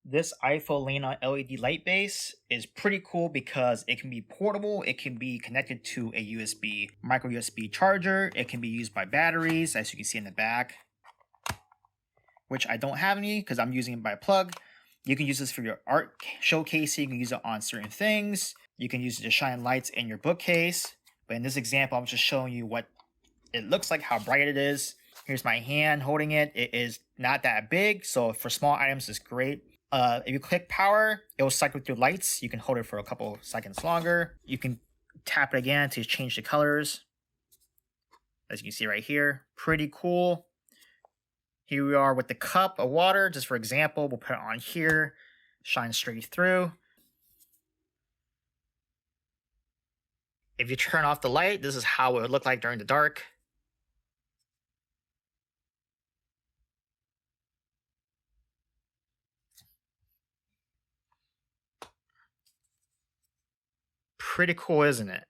This IFOLAINA LED light base is pretty cool because it can be portable, it can be connected to a USB, micro USB charger, it can be used by batteries, as you can see in the back, which I don't have any because I'm using it by plug. You can use this for your art showcase, you can use it on certain things, you can use it to shine lights in your bookcase, but in this example, I'm just showing you what it looks like, how bright it is. Here's my hand holding it. It is not that big, so for small items, it's great. If you click power, it will cycle through lights. You can hold it for a couple seconds longer. You can tap it again to change the colors. As you can see right here, pretty cool. Here we are with the cup of water. Just for example, we'll put it on here, shine straight through. If you turn off the light, this is how it would look like during the dark. Pretty cool, isn't it?